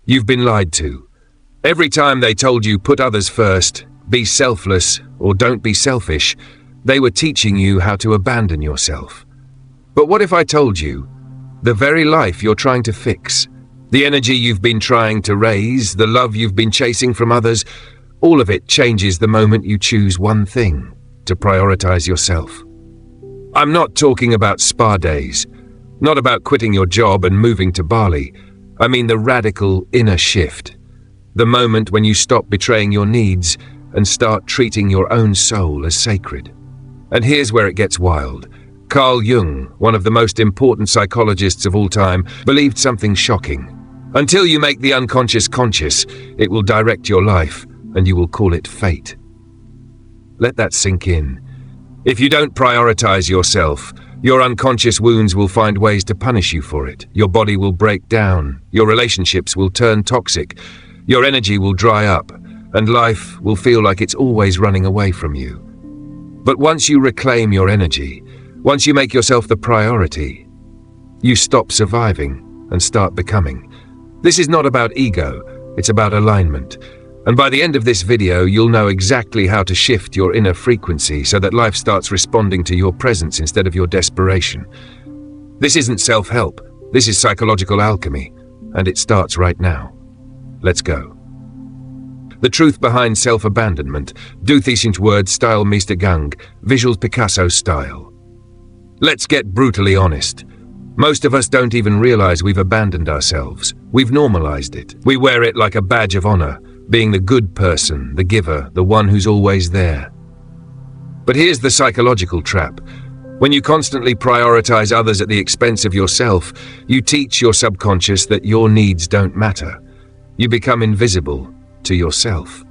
You've been lied to. Every time they told you put others first, be selfless, or don't be selfish, they were teaching you how to abandon yourself. But what if I told you, the very life you're trying to fix, the energy you've been trying to raise, the love you've been chasing from others, all of it changes the moment you choose one thing, to prioritize yourself. I'm not talking about spa days, not about quitting your job and moving to Bali. I mean the radical inner shift, the moment when you stop betraying your needs and start treating your own soul as sacred. And here's where it gets wild. Carl Jung, one of the most important psychologists of all time, believed something shocking. Until you make the unconscious conscious, it will direct your life, and you will call it fate. Let that sink in. If you don't prioritize yourself, your unconscious wounds will find ways to punish you for it. Your body will break down, your relationships will turn toxic, your energy will dry up, and life will feel like it's always running away from you. But once you reclaim your energy, once you make yourself the priority, you stop surviving and start becoming. This is not about ego, it's about alignment. And by the end of this video, you'll know exactly how to shift your inner frequency so that life starts responding to your presence instead of your desperation. This isn't self-help, this is psychological alchemy, and it starts right now. Let's go. The truth behind self-abandonment, Durchsicht Word style Meister Jung, visuals Picasso style. Let's get brutally honest. Most of us don't even realize we've abandoned ourselves. We've normalized it. We wear it like a badge of honor, being the good person, the giver, the one who's always there. But here's the psychological trap. When you constantly prioritize others at the expense of yourself, you teach your subconscious that your needs don't matter. You become invisible to yourself.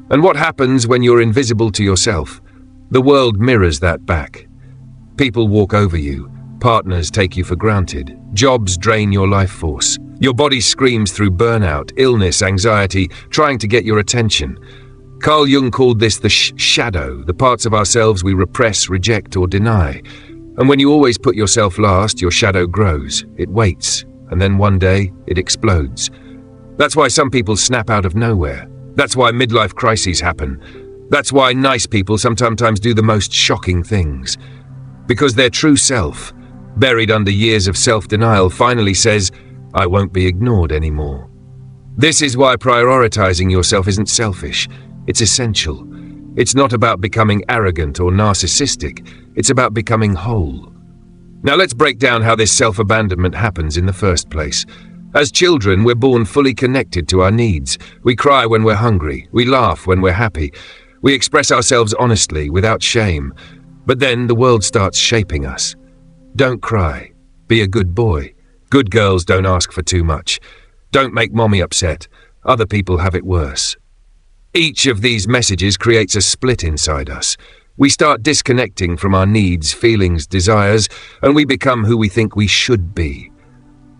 And what happens when you're invisible to yourself? The world mirrors that back. People walk over you. Partners take you for granted. Jobs drain your life force. Your body screams through burnout, illness, anxiety, trying to get your attention. Carl Jung called this the shadow, the parts of ourselves we repress, reject, or deny. And when you always put yourself last, your shadow grows. It waits, and then one day, it explodes. That's why some people snap out of nowhere. That's why midlife crises happen. That's why nice people sometimes do the most shocking things. Because their true self, buried under years of self-denial, finally says, I won't be ignored anymore. This is why prioritizing yourself isn't selfish. It's essential. It's not about becoming arrogant or narcissistic. It's about becoming whole. Now let's break down how this self-abandonment happens in the first place. As children, we're born fully connected to our needs. We cry when we're hungry. We laugh when we're happy. We express ourselves honestly, without shame. But then the world starts shaping us. Don't cry. Be a good boy. Good girls don't ask for too much. Don't make mommy upset. Other people have it worse. Each of these messages creates a split inside us. We start disconnecting from our needs, feelings, desires, and we become who we think we should be.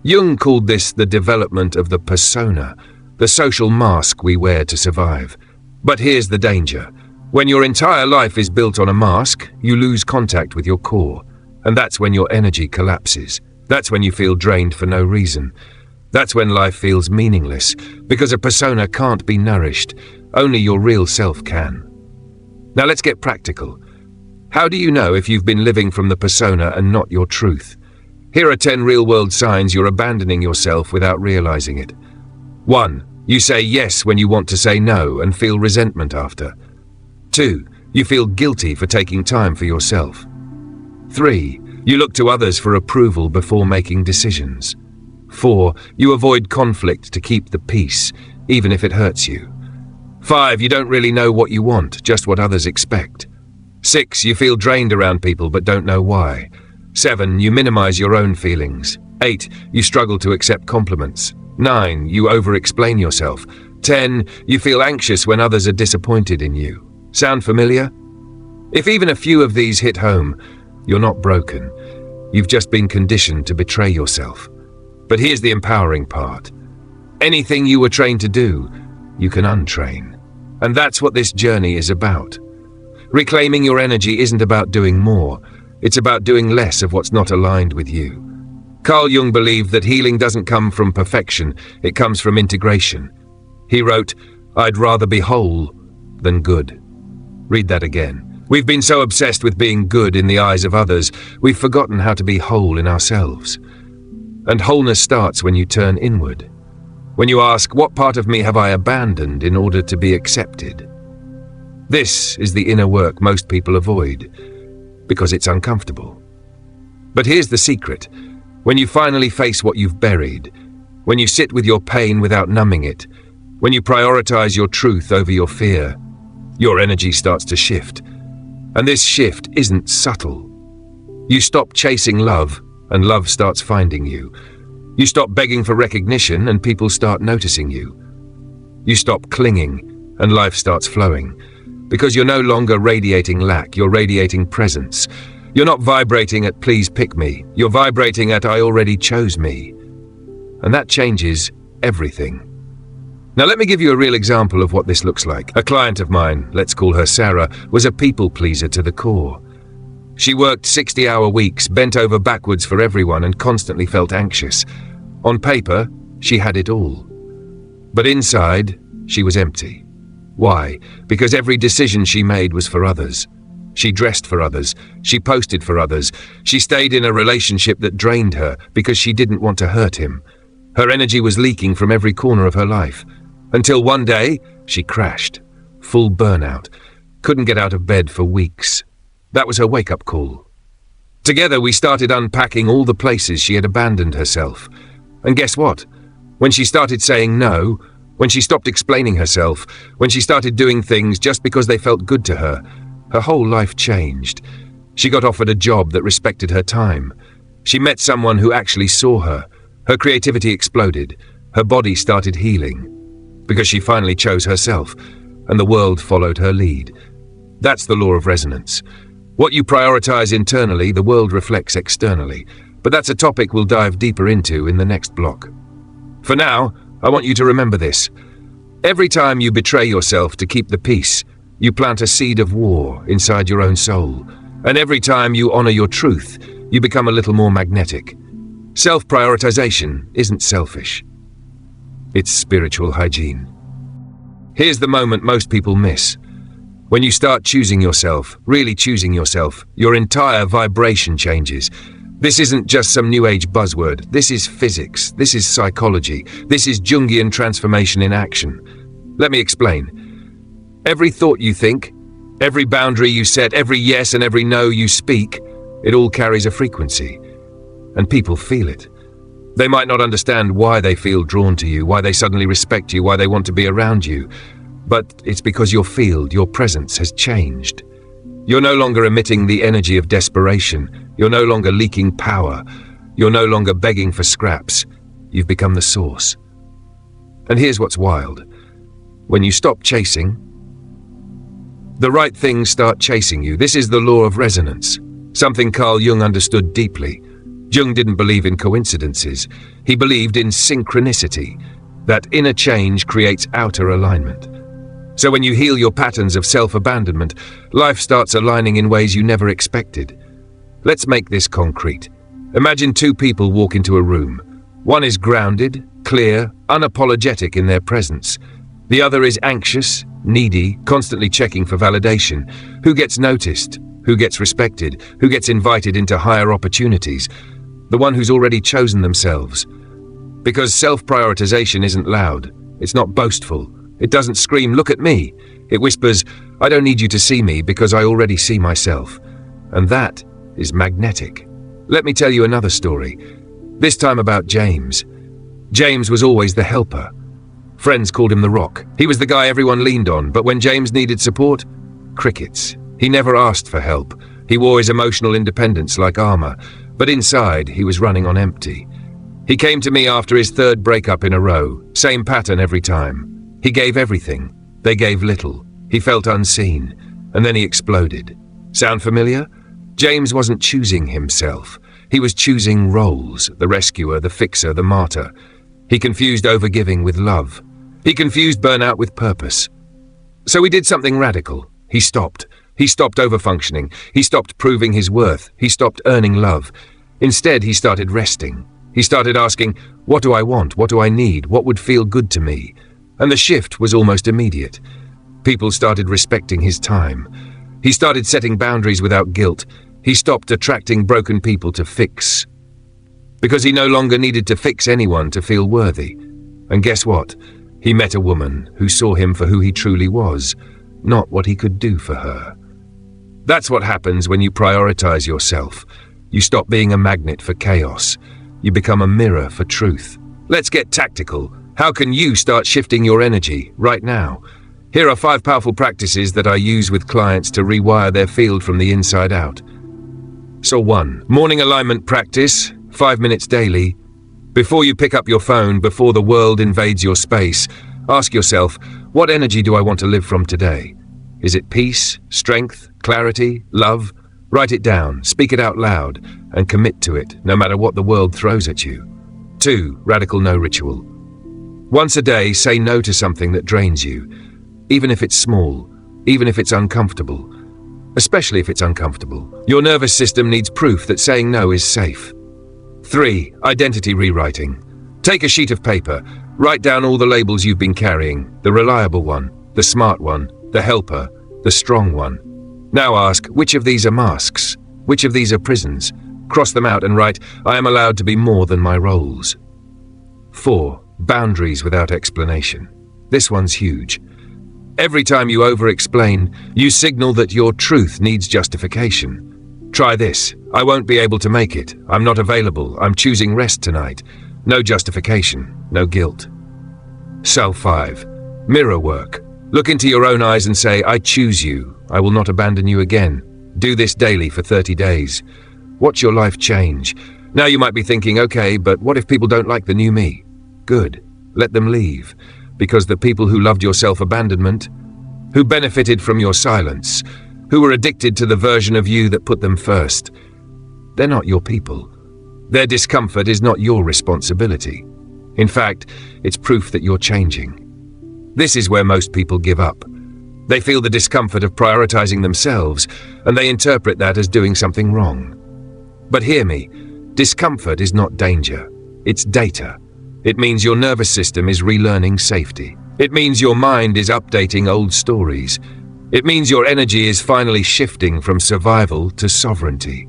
Jung called this the development of the persona, the social mask we wear to survive. But here's the danger. When your entire life is built on a mask, you lose contact with your core. And that's when your energy collapses. That's when you feel drained for no reason. That's when life feels meaningless, because a persona can't be nourished. Only your real self can. Now let's get practical. How do you know if you've been living from the persona and not your truth? Here are 10 real-world signs you're abandoning yourself without realizing it. 1. You say yes when you want to say no and feel resentment after. 2. You feel guilty for taking time for yourself. 3. You look to others for approval before making decisions. 4. You avoid conflict to keep the peace, even if it hurts you. 5. You don't really know what you want, just what others expect. 6. You feel drained around people but don't know why. 7. You minimize your own feelings. 8. You struggle to accept compliments. 9. You over-explain yourself. 10. You feel anxious when others are disappointed in you. Sound familiar? If even a few of these hit home, you're not broken. You've just been conditioned to betray yourself. But here's the empowering part. Anything you were trained to do, you can untrain. And that's what this journey is about. Reclaiming your energy isn't about doing more. It's about doing less of what's not aligned with you. Carl Jung believed that healing doesn't come from perfection, it comes from integration. He wrote, "I'd rather be whole than good." Read that again. We've been so obsessed with being good in the eyes of others, we've forgotten how to be whole in ourselves. And wholeness starts when you turn inward. When you ask, what part of me have I abandoned in order to be accepted? This is the inner work most people avoid, because it's uncomfortable. But here's the secret. When you finally face what you've buried, when you sit with your pain without numbing it, when you prioritize your truth over your fear, your energy starts to shift. And this shift isn't subtle. You stop chasing love, and love starts finding you. You stop begging for recognition, and people start noticing you. You stop clinging, and life starts flowing. Because you're no longer radiating lack, you're radiating presence. You're not vibrating at "please pick me", you're vibrating at "I already chose me". And that changes everything. Now let me give you a real example of what this looks like. A client of mine, let's call her Sarah, was a people pleaser to the core. She worked 60-hour weeks, bent over backwards for everyone, and constantly felt anxious. On paper, she had it all. But inside, she was empty. Why? Because every decision she made was for others. She dressed for others. She posted for others. She stayed in a relationship that drained her because she didn't want to hurt him. Her energy was leaking from every corner of her life. Until one day, she crashed. Full burnout. Couldn't get out of bed for weeks. That was her wake-up call. Together, we started unpacking all the places she had abandoned herself. And guess what? When she started saying no, when she stopped explaining herself, when she started doing things just because they felt good to her whole life changed. She got offered a job that respected her time. She met someone who actually saw her. Her creativity exploded. Her body started healing. Because she finally chose herself, and the world followed her lead. That's the law of resonance. What you prioritize internally, the world reflects externally. But that's a topic we'll dive deeper into in the next block. For now, I want you to remember this. Every time you betray yourself to keep the peace, you plant a seed of war inside your own soul. And every time you honor your truth, you become a little more magnetic. Self-prioritization isn't selfish. It's spiritual hygiene. Here's the moment most people miss. When you start choosing yourself, really choosing yourself, your entire vibration changes. This isn't just some new age buzzword. This is physics. This is psychology. This is Jungian transformation in action. Let me explain. Every thought you think, every boundary you set, every yes and every no you speak, it all carries a frequency. And people feel it. They might not understand why they feel drawn to you, why they suddenly respect you, why they want to be around you. But it's because your field, your presence has changed. You're no longer emitting the energy of desperation. You're no longer leaking power. You're no longer begging for scraps. You've become the source. And here's what's wild. When you stop chasing, the right things start chasing you. This is the law of resonance, something Carl Jung understood deeply. Jung didn't believe in coincidences. He believed in synchronicity. That inner change creates outer alignment. So when you heal your patterns of self-abandonment, life starts aligning in ways you never expected. Let's make this concrete. Imagine two people walk into a room. One is grounded, clear, unapologetic in their presence. The other is anxious, needy, constantly checking for validation. Who gets noticed? Who gets respected? Who gets invited into higher opportunities? The one who's already chosen themselves. Because self-prioritization isn't loud. It's not boastful. It doesn't scream, "Look at me." It whispers, "I don't need you to see me because I already see myself." And that is magnetic. Let me tell you another story. This time about James. James was always the helper. Friends called him the Rock. He was the guy everyone leaned on, but when James needed support, crickets. He never asked for help. He wore his emotional independence like armor, but inside he was running on empty. He came to me after his third breakup in a row, same pattern every time. He gave everything. They gave little. He felt unseen, and then he exploded. Sound familiar? James wasn't choosing himself. He was choosing roles, the rescuer, the fixer, the martyr. He confused overgiving with love. He confused burnout with purpose. So he did something radical. He stopped. He stopped overfunctioning. He stopped proving his worth. He stopped earning love. Instead, he started resting. He started asking, what do I want? What do I need? What would feel good to me? And the shift was almost immediate. People started respecting his time. He started setting boundaries without guilt. He stopped attracting broken people to fix. Because he no longer needed to fix anyone to feel worthy. And guess what? He met a woman who saw him for who he truly was, not what he could do for her. That's what happens when you prioritize yourself. You stop being a magnet for chaos. You become a mirror for truth. Let's get tactical. How can you start shifting your energy right now? Here are 5 powerful practices that I use with clients to rewire their field from the inside out. So 1. Morning alignment practice, 5 minutes daily. Before you pick up your phone, before the world invades your space, ask yourself, what energy do I want to live from today? Is it peace, strength, clarity, love? Write it down, speak it out loud, and commit to it, no matter what the world throws at you. 2. Radical no ritual. Once a day, say no to something that drains you, even if it's small, even if it's uncomfortable. Especially if it's uncomfortable. Your nervous system needs proof that saying no is safe. 3. Identity rewriting. Take a sheet of paper, write down all the labels you've been carrying, the reliable one, the smart one, the helper, the strong one. Now ask, which of these are masks? Which of these are prisons? Cross them out and write, I am allowed to be more than my roles. 4. Boundaries without explanation. This one's huge. Every time you over-explain, you signal that your truth needs justification. Try this. I won't be able to make it. I'm not available. I'm choosing rest tonight. No justification. No guilt. So 5. Mirror work. Look into your own eyes and say, I choose you. I will not abandon you again. Do this daily for 30 days. Watch your life change. Now you might be thinking, okay, but what if people don't like the new me? Good. Let them leave. Because the people who loved your self-abandonment, who benefited from your silence, who were addicted to the version of you that put them first, they're not your people. Their discomfort is not your responsibility. In fact, it's proof that you're changing. This is where most people give up. They feel the discomfort of prioritizing themselves, and they interpret that as doing something wrong. But hear me, discomfort is not danger. It's data. It means your nervous system is relearning safety. It means your mind is updating old stories. It means your energy is finally shifting from survival to sovereignty.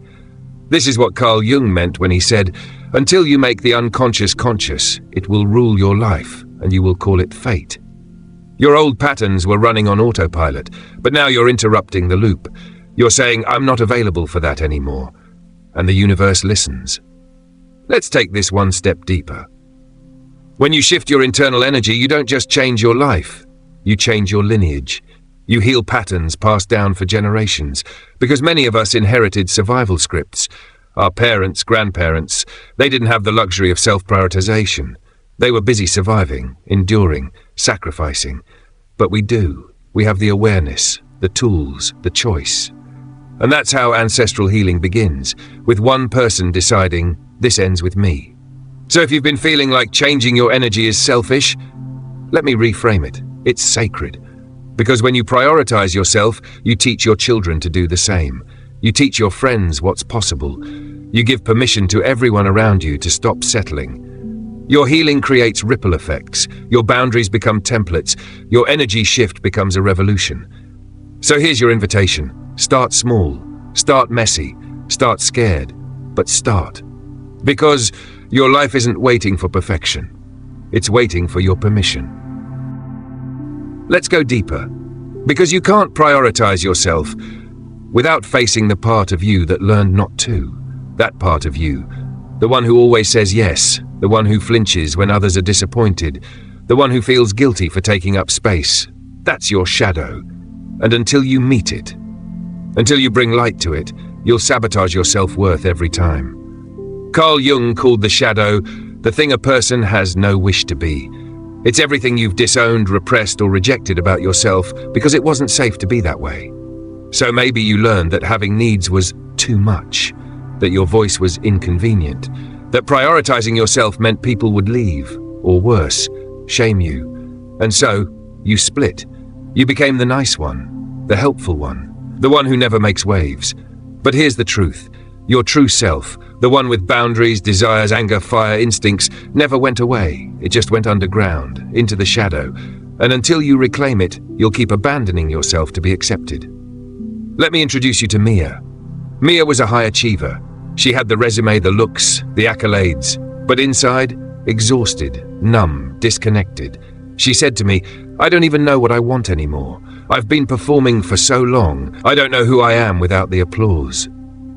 This is what Carl Jung meant when he said, until you make the unconscious conscious, it will rule your life, and you will call it fate. Your old patterns were running on autopilot, but now you're interrupting the loop. You're saying, I'm not available for that anymore. And the universe listens. Let's take this one step deeper. When you shift your internal energy, you don't just change your life. You change your lineage. You heal patterns passed down for generations, because many of us inherited survival scripts. Our parents, grandparents, they didn't have the luxury of self-prioritization. They were busy surviving, enduring, sacrificing. But we do. We have the awareness, the tools, the choice. And that's how ancestral healing begins, with one person deciding, this ends with me. So if you've been feeling like changing your energy is selfish, let me reframe it. It's sacred. Because when you prioritize yourself, you teach your children to do the same. You teach your friends what's possible. You give permission to everyone around you to stop settling. Your healing creates ripple effects. Your boundaries become templates. Your energy shift becomes a revolution. So here's your invitation. Start small. Start messy. Start scared. But start. Because your life isn't waiting for perfection. It's waiting for your permission. Let's go deeper. Because you can't prioritize yourself without facing the part of you that learned not to. That part of you. The one who always says yes. The one who flinches when others are disappointed. The one who feels guilty for taking up space. That's your shadow. And until you meet it, until you bring light to it, you'll sabotage your self-worth every time. Carl Jung called the shadow the thing a person has no wish to be. It's everything you've disowned, repressed, or rejected about yourself because it wasn't safe to be that way. So maybe you learned that having needs was too much, that your voice was inconvenient, that prioritizing yourself meant people would leave, or worse, shame you. And so, you split. You became the nice one, the helpful one, the one who never makes waves. But here's the truth. Your true self, the one with boundaries, desires, anger, fire, instincts, never went away. It just went underground, into the shadow. And until you reclaim it, you'll keep abandoning yourself to be accepted. Let me introduce you to Mia. Mia was a high achiever. She had the resume, the looks, the accolades, but inside, exhausted, numb, disconnected. She said to me, "I don't even know what I want anymore. I've been performing for so long, I don't know who I am without the applause."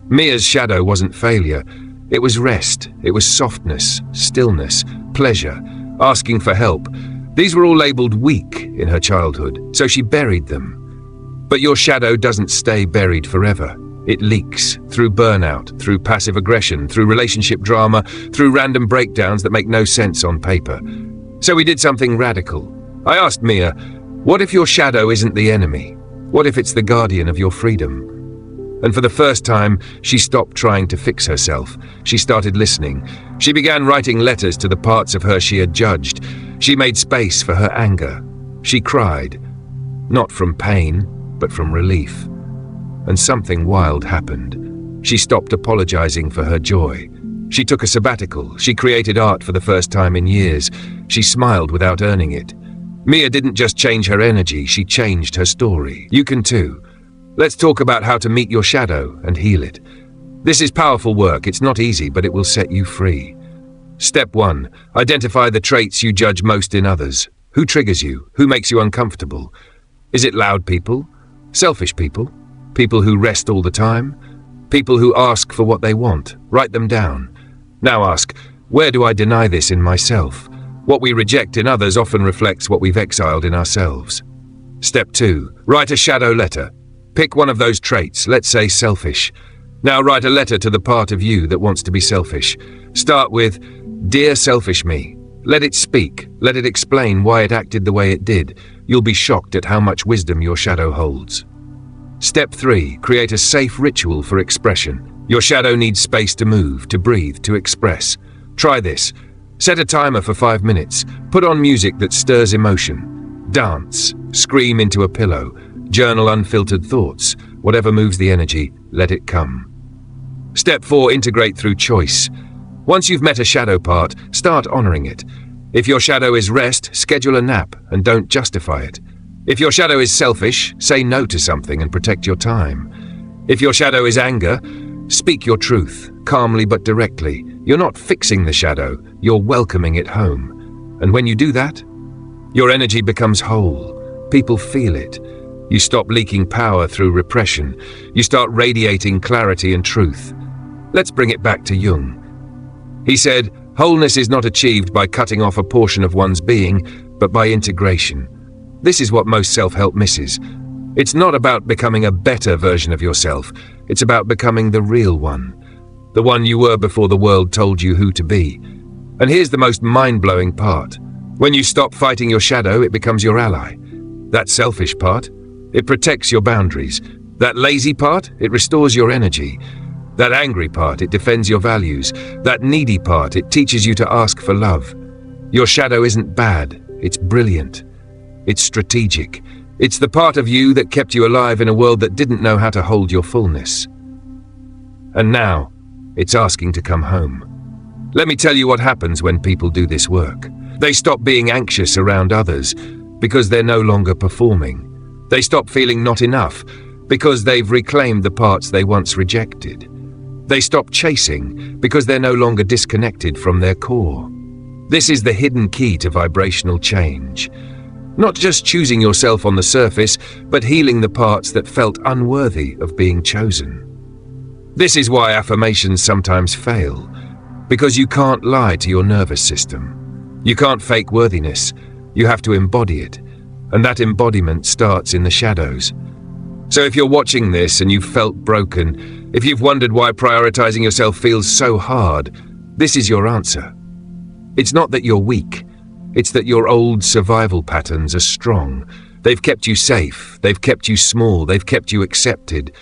Mia's shadow wasn't failure. It was rest. It was softness, stillness, pleasure, asking for help. These were all labeled weak in her childhood, so she buried them. But your shadow doesn't stay buried forever. It leaks through burnout, through passive aggression, through relationship drama, through random breakdowns that make no sense on paper. So we did something radical. I asked Mia, what if your shadow isn't the enemy? What if it's the guardian of your freedom? And for the first time, she stopped trying to fix herself. She started listening. She began writing letters to the parts of her she had judged. She made space for her anger. She cried, not from pain, but from relief. And something wild happened. She stopped apologizing for her joy. She took a sabbatical. She created art for the first time in years. She smiled without earning it. Mia didn't just change her energy, she changed her story. You can too. Let's talk about how to meet your shadow and heal it. This is powerful work. It's not easy, but it will set you free. Step 1. Identify the traits you judge most in others. Who triggers you? Who makes you uncomfortable? Is it loud people? Selfish people? People who rest all the time? People who ask for what they want? Write them down. Now ask, where do I deny this in myself? What we reject in others often reflects what we've exiled in ourselves. Step 2. Write a shadow letter. Pick one of those traits, let's say selfish. Now write a letter to the part of you that wants to be selfish. Start with, "Dear selfish me." Let it speak. Let it explain why it acted the way it did. You'll be shocked at how much wisdom your shadow holds. Step 3. Create a safe ritual for expression. Your shadow needs space to move, to breathe, to express. Try this. Set a timer for 5 minutes. Put on music that stirs emotion. Dance. Scream into a pillow. Journal unfiltered thoughts. Whatever moves the energy, let it come. Step 4. Integrate through choice. Once you've met a shadow part, start honoring it. If your shadow is rest, schedule a nap and don't justify it. If your shadow is selfish, say no to something and protect your time. If your shadow is anger, speak your truth, calmly but directly. You're not fixing the shadow, you're welcoming it home. And when you do that, your energy becomes whole. People feel it. You stop leaking power through repression. You start radiating clarity and truth. Let's bring it back to Jung. He said, wholeness is not achieved by cutting off a portion of one's being, but by integration. This is what most self-help misses. It's not about becoming a better version of yourself. It's about becoming the real one. The one you were before the world told you who to be. And here's the most mind-blowing part. When you stop fighting your shadow, it becomes your ally. That selfish part, it protects your boundaries. That lazy part, it restores your energy. That angry part, it defends your values. That needy part, it teaches you to ask for love. Your shadow isn't bad, it's brilliant. It's strategic. It's the part of you that kept you alive in a world that didn't know how to hold your fullness. And now, it's asking to come home. Let me tell you what happens when people do this work. They stop being anxious around others because they're no longer performing. They stop feeling not enough because they've reclaimed the parts they once rejected. They stop chasing because they're no longer disconnected from their core. This is the hidden key to vibrational change. Not just choosing yourself on the surface, but healing the parts that felt unworthy of being chosen. This is why affirmations sometimes fail, because you can't lie to your nervous system. You can't fake worthiness, you have to embody it, and that embodiment starts in the shadows. So if you're watching this and you've felt broken, if you've wondered why prioritizing yourself feels so hard, this is your answer. It's not that you're weak. It's that your old survival patterns are strong. They've kept you safe, they've kept you small, they've kept you accepted,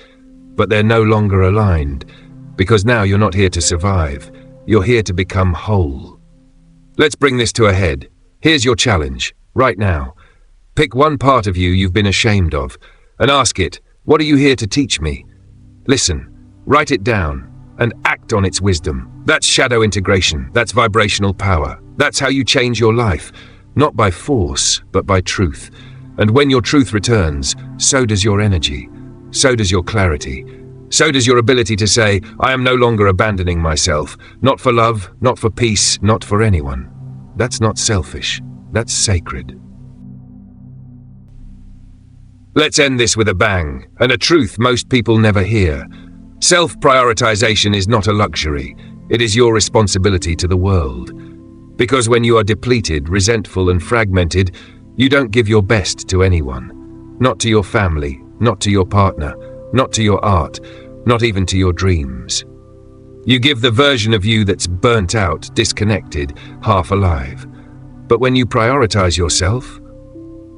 but they're no longer aligned, because now you're not here to survive, you're here to become whole. Let's bring this to a head. Here's your challenge, right now. Pick one part of you you've been ashamed of, and ask it, what are you here to teach me? Listen, write it down, and act on its wisdom. That's shadow integration. That's vibrational power. That's how you change your life, not by force, but by truth. And when your truth returns, so does your energy, so does your clarity, so does your ability to say, I am no longer abandoning myself, not for love, not for peace, not for anyone. That's not selfish. That's sacred. Let's end this with a bang, and a truth most people never hear. Self-prioritization is not a luxury. It is your responsibility to the world. Because when you are depleted, resentful, and fragmented, you don't give your best to anyone. Not to your family, not to your partner, not to your art, not even to your dreams. You give the version of you that's burnt out, disconnected, half alive. But when you prioritize yourself,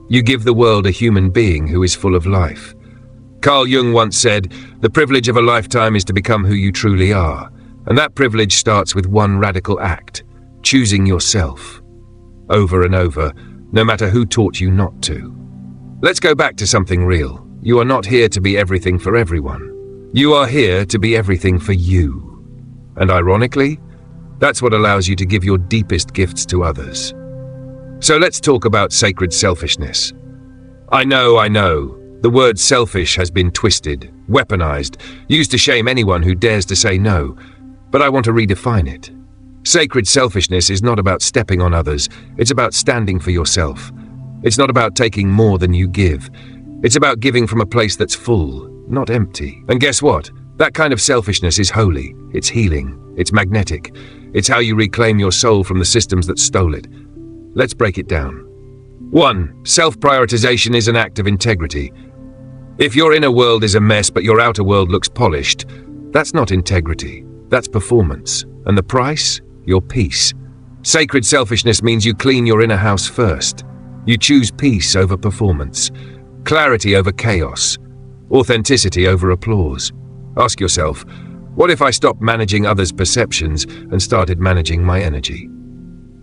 you give the world a human being who is full of life. Carl Jung once said, the privilege of a lifetime is to become who you truly are. And that privilege starts with one radical act, choosing yourself. Over and over, no matter who taught you not to. Let's go back to something real. You are not here to be everything for everyone. You are here to be everything for you. And ironically, that's what allows you to give your deepest gifts to others. So let's talk about sacred selfishness. I know, the word selfish has been twisted, weaponized, used to shame anyone who dares to say no, but I want to redefine it. Sacred selfishness is not about stepping on others, it's about standing for yourself. It's not about taking more than you give. It's about giving from a place that's full, not empty. And guess what? That kind of selfishness is holy, it's healing, it's magnetic. It's how you reclaim your soul from the systems that stole it. Let's break it down. 1. Self-prioritization is an act of integrity. If your inner world is a mess but your outer world looks polished, that's not integrity, that's performance. And the price? Your peace. Sacred selfishness means you clean your inner house first. You choose peace over performance, clarity over chaos, authenticity over applause. Ask yourself, what if I stopped managing others' perceptions and started managing my energy?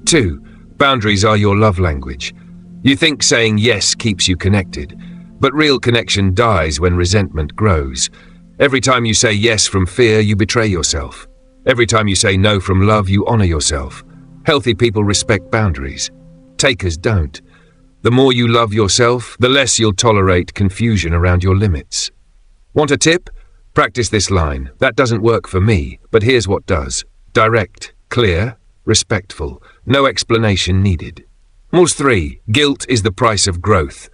2. Boundaries are your love language. You think saying yes keeps you connected, but real connection dies when resentment grows. Every time you say yes from fear, you betray yourself. Every time you say no from love, you honor yourself. Healthy people respect boundaries. Takers don't. The more you love yourself, the less you'll tolerate confusion around your limits. Want a tip? Practice this line. That doesn't work for me, but here's what does. Direct, clear, respectful. No explanation needed. 3. Guilt is the price of growth.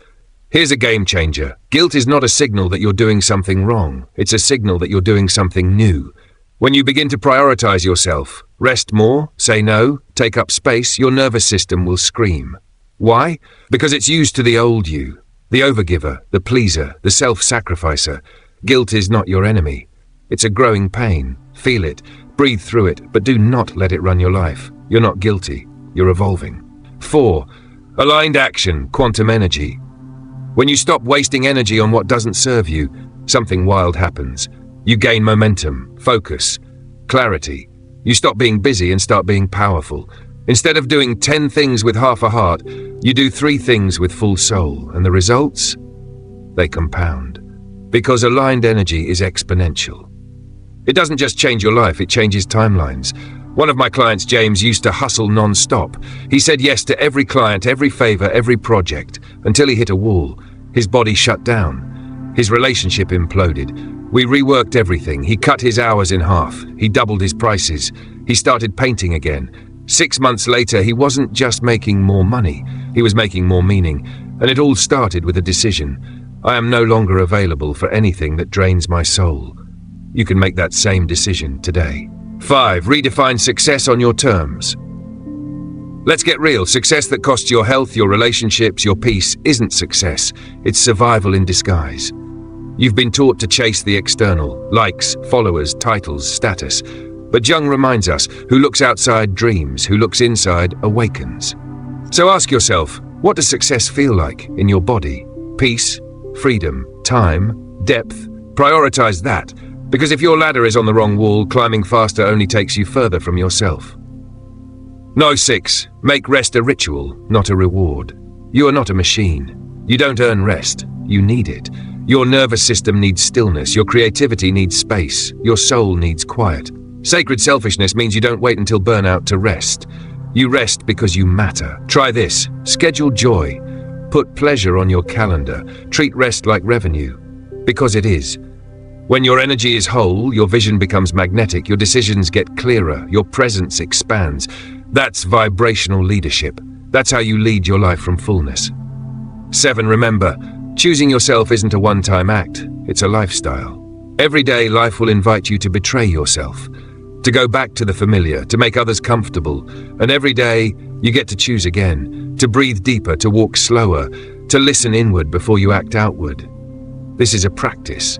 Here's a game changer. Guilt is not a signal that you're doing something wrong. It's a signal that you're doing something new. When you begin to prioritize yourself, rest more, say no, take up space, your nervous system will scream. Why? Because it's used to the old you, the overgiver, the pleaser, the self-sacrificer. Guilt is not your enemy. It's a growing pain. Feel it, breathe through it, but do not let it run your life. You're not guilty. You're evolving. 4. Aligned action, quantum energy. When you stop wasting energy on what doesn't serve you, something wild happens. You gain momentum, focus, clarity. You stop being busy and start being powerful. Instead of doing 10 things with half a heart, you do 3 things with full soul, and the results? They compound. Because aligned energy is exponential. It doesn't just change your life, it changes timelines. One of my clients, James, used to hustle non-stop. He said yes to every client, every favor, every project, until he hit a wall. His body shut down. His relationship imploded. We reworked everything. He cut his hours in half. He doubled his prices. He started painting again. 6 months later, he wasn't just making more money. He was making more meaning. And it all started with a decision. I am no longer available for anything that drains my soul. You can make that same decision today. 5. Redefine success on your terms. Let's get real. Success that costs your health, your relationships, your peace isn't success. It's survival in disguise. You've been taught to chase the external, likes, followers, titles, status. But Jung reminds us, who looks outside dreams, who looks inside awakens. So ask yourself, what does success feel like in your body? Peace, freedom, time, depth. Prioritize that, because if your ladder is on the wrong wall, climbing faster only takes you further from yourself. No. 6. Make rest a ritual, not a reward. You are not a machine. You don't earn rest. You need it. Your nervous system needs stillness, your creativity needs space, your soul needs quiet. Sacred selfishness means you don't wait until burnout to rest. You rest because you matter. Try this. Schedule joy. Put pleasure on your calendar. Treat rest like revenue. Because it is. When your energy is whole, your vision becomes magnetic, your decisions get clearer, your presence expands. That's vibrational leadership. That's how you lead your life from fullness. 7. Remember, choosing yourself isn't a one-time act, it's a lifestyle. Every day, life will invite you to betray yourself, to go back to the familiar, to make others comfortable. And every day, you get to choose again, to breathe deeper, to walk slower, to listen inward before you act outward. This is a practice.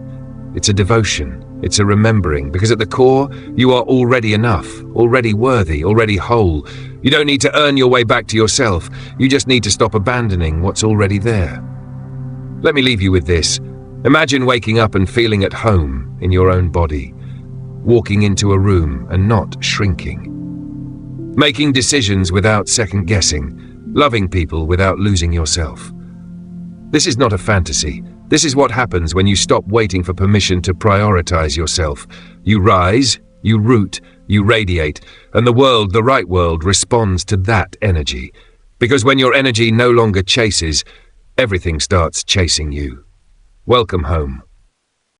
It's a devotion. It's a remembering, because at the core, you are already enough, already worthy, already whole. You don't need to earn your way back to yourself. You just need to stop abandoning what's already there. Let me leave you with this. Imagine waking up and feeling at home in your own body, walking into a room and not shrinking, making decisions without second-guessing, loving people without losing yourself. This is not a fantasy. This is what happens when you stop waiting for permission to prioritize yourself. You rise, you root, you radiate, and the world, the right world, responds to that energy. Because when your energy no longer chases, everything starts chasing you. Welcome home.